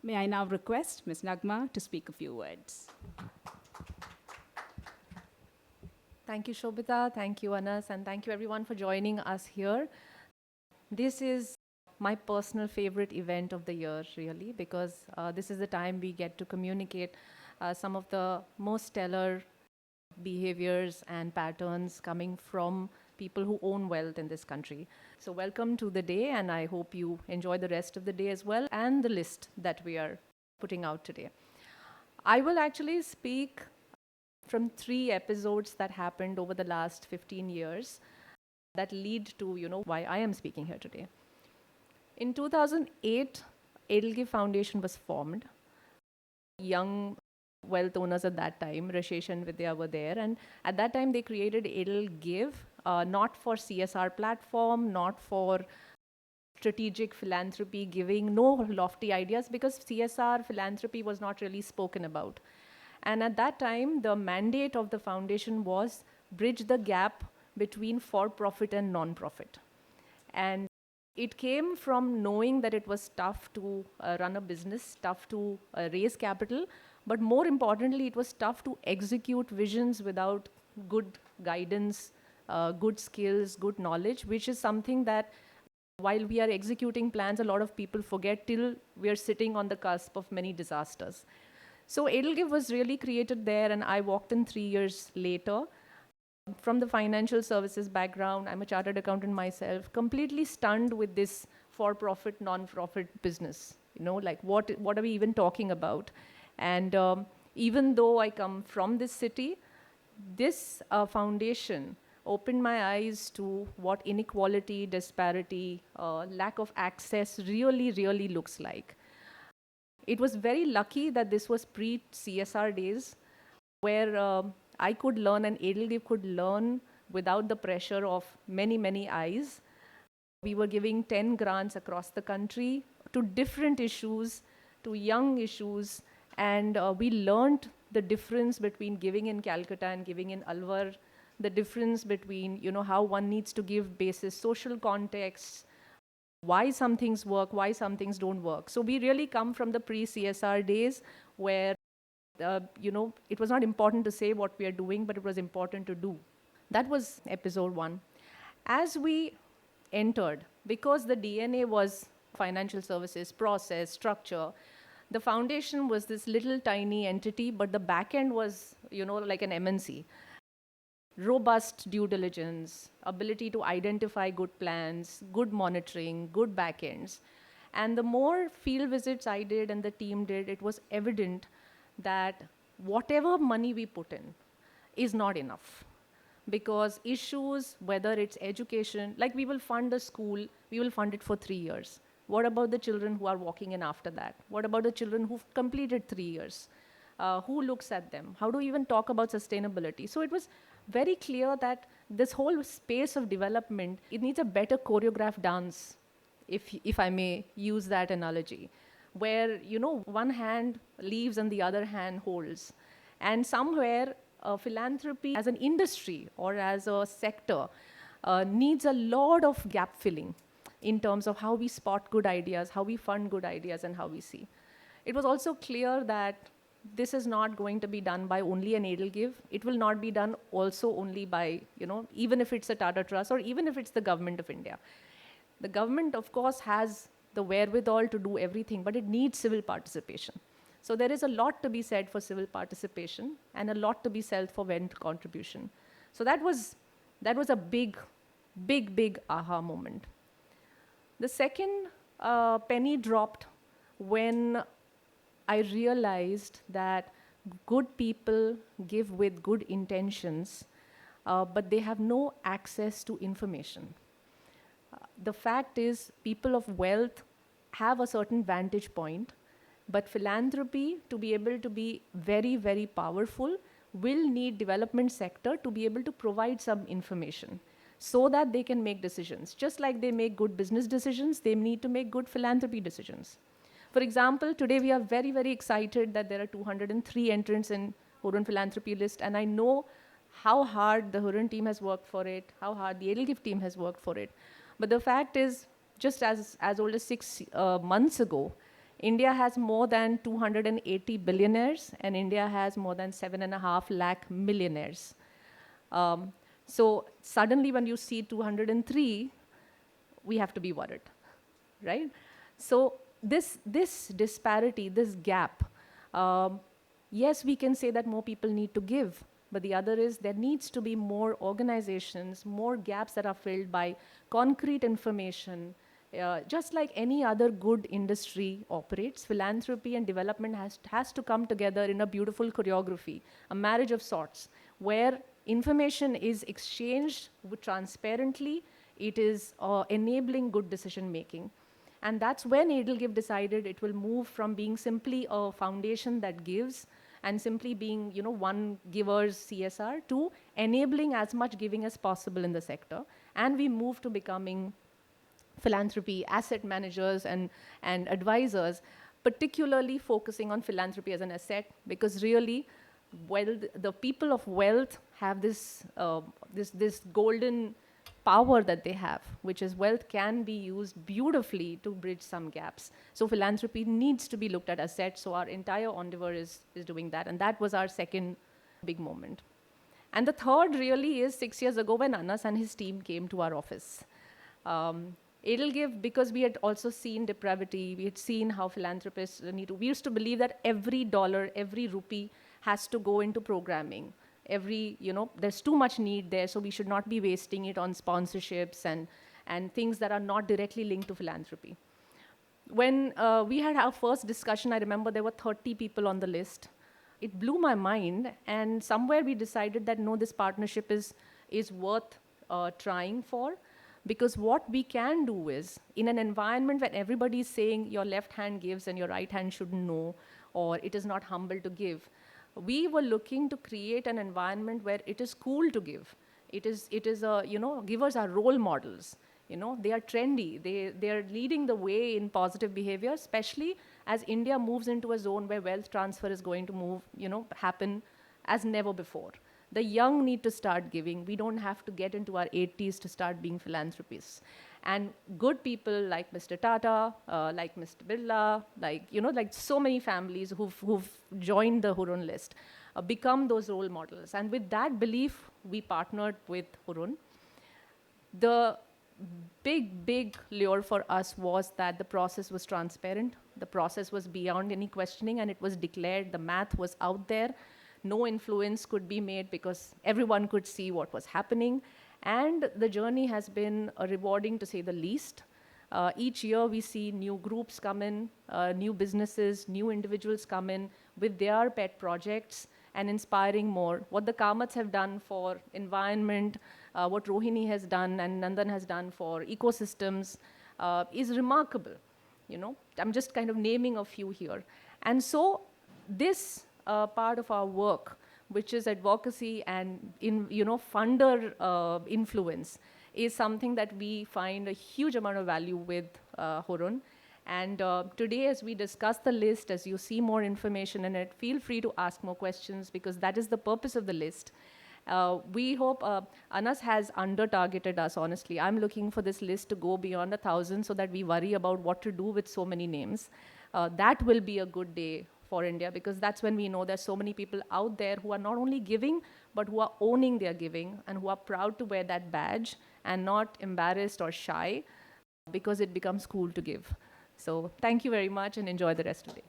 May I now request Ms. Naghma to speak a few words. Thank you, Shobita. Thank you, Anas. And thank you, everyone, for joining us here. This is my personal favorite event of the year, really, because this is the time we get to communicate some of the most stellar behaviors and patterns coming from people who own wealth in this country. So welcome to the day, and I hope you enjoy the rest of the day as well, and the list that we are putting out today. I will actually speak from 3 episodes that happened over the last 15 years that lead to, why I am speaking here today. In 2008, EdelGive Foundation was formed. Young wealth owners at that time, Rashesh and Vidya, were there. And at that time, they created EdelGive, not for CSR platform, not for strategic philanthropy giving, no lofty ideas, because CSR philanthropy was not really spoken about. And at that time, the mandate of the foundation was bridge the gap between for-profit and non-profit. And it came from knowing that it was tough to run a business, tough to raise capital, but more importantly, it was tough to execute visions without good guidance, good skills, good knowledge, which is something that while we are executing plans, a lot of people forget till we are sitting on the cusp of many disasters. So EdelGive was really created there, and I walked in 3 years later. From the financial services background, I'm a chartered accountant myself, completely stunned with this for-profit, non-profit business. Like what are we even talking about? And even though I come from this city, this foundation opened my eyes to what inequality, disparity, lack of access really, really looks like. It was very lucky that this was pre-CSR days, where I could learn and EdelGive could learn without the pressure of many, many eyes. We were giving 10 grants across the country to different issues, to young issues, and we learned the difference between giving in Calcutta and giving in Alwar, the difference between how one needs to give basis social contexts, why some things work, why some things don't work. So we really come from the pre-CSR days where it was not important to say what we are doing, but it was important to do. That was episode 1. As we entered, because the DNA was financial services, process, structure, the foundation was this little tiny entity, but the back end was, like an MNC. Robust due diligence, ability to identify good plans, good monitoring, good backends. And the more field visits I did and the team did, it was evident that whatever money we put in is not enough. Because issues, whether it's education, like we will fund a school, we will fund it for 3 years. What about the children who are walking in after that? What about the children who've completed 3 years? Who looks at them? How do we even talk about sustainability? So it was very clear that this whole space of development, it needs a better choreographed dance, if I may use that analogy, where, one hand leaves and the other hand holds. And somewhere, philanthropy as an industry or as a sector needs a lot of gap filling in terms of how we spot good ideas, how we fund good ideas, and how we see. It was also clear that this is not going to be done by only an EdelGive. It will not be done also only by, even if it's a Tata Trust or even if it's the government of India. The government, of course, has the wherewithal to do everything, but it needs civil participation. So there is a lot to be said for civil participation and a lot to be said for wealth contribution. So that was a big, big, big aha moment. The second penny dropped when I realized that good people give with good intentions, but they have no access to information. The fact is, people of wealth have a certain vantage point, but philanthropy, to be able to be very, very powerful, will need development sector to be able to provide some information so that they can make decisions. Just like they make good business decisions, they need to make good philanthropy decisions. For example, today we are very, very excited that there are 203 entrants in Hurun philanthropy list, and I know how hard the Hurun team has worked for it, how hard the EdelGive team has worked for it. But the fact is, just as old as 6 months ago, India has more than 280 billionaires, and India has more than 7.5 lakh millionaires. So suddenly when you see 203, we have to be worried, right? So this disparity, this gap, yes, we can say that more people need to give, but the other is there needs to be more organizations, more gaps that are filled by concrete information. Just like any other good industry operates, philanthropy and development has to come together in a beautiful choreography, a marriage of sorts, where information is exchanged transparently, it is enabling good decision making. And that's when EdelGive decided it will move from being simply a foundation that gives and simply being, one giver's CSR to enabling as much giving as possible in the sector. And we moved to becoming philanthropy asset managers and advisors, particularly focusing on philanthropy as an asset, because really, the people of wealth have this golden power that they have, which is wealth can be used beautifully to bridge some gaps. So philanthropy needs to be looked at as such. So our entire endeavor is doing that. And that was our second big moment. And the third really is 6 years ago when Anas and his team came to our office. EdelGive, because we had also seen depravity, we had seen how philanthropists need to, we used to believe that every dollar, every rupee has to go into programming. There's too much need there, so we should not be wasting it on sponsorships and things that are not directly linked to philanthropy. When we had our first discussion, I remember there were 30 people on the list. It blew my mind, and somewhere we decided that no, this partnership is worth trying for, because what we can do is, in an environment where everybody is saying your left hand gives and your right hand shouldn't know, or it is not humble to give, we were looking to create an environment where it is cool to give. Givers are role models. They are trendy. They are leading the way in positive behavior, especially as India moves into a zone where wealth transfer is going to happen as never before. The young need to start giving. We don't have to get into our 80s to start being philanthropists. And good people like Mr. Tata, like Mr. Birla, like so many families who've joined the Hurun list, become those role models. And with that belief, we partnered with Hurun. The big lure for us was that the process was transparent. The process was beyond any questioning, and it was declared. The math was out there. No influence could be made because everyone could see what was happening. And the journey has been rewarding, to say the least. Each year we see new groups come in, new businesses, new individuals come in with their pet projects and inspiring more. What the Kamats have done for environment, what Rohini has done and Nandan has done for ecosystems is remarkable. I'm just kind of naming a few here. And so this part of our work, which is advocacy and funder influence, is something that we find a huge amount of value with Hurun. And today, as we discuss the list, as you see more information in it, feel free to ask more questions, because that is the purpose of the list. We hope Anas has under-targeted us, honestly. I'm looking for this list to go beyond 1,000 so that we worry about what to do with so many names. That will be a good day for India, because that's when we know there's so many people out there who are not only giving, but who are owning their giving and who are proud to wear that badge and not embarrassed or shy because it becomes cool to give. So thank you very much and enjoy the rest of the day.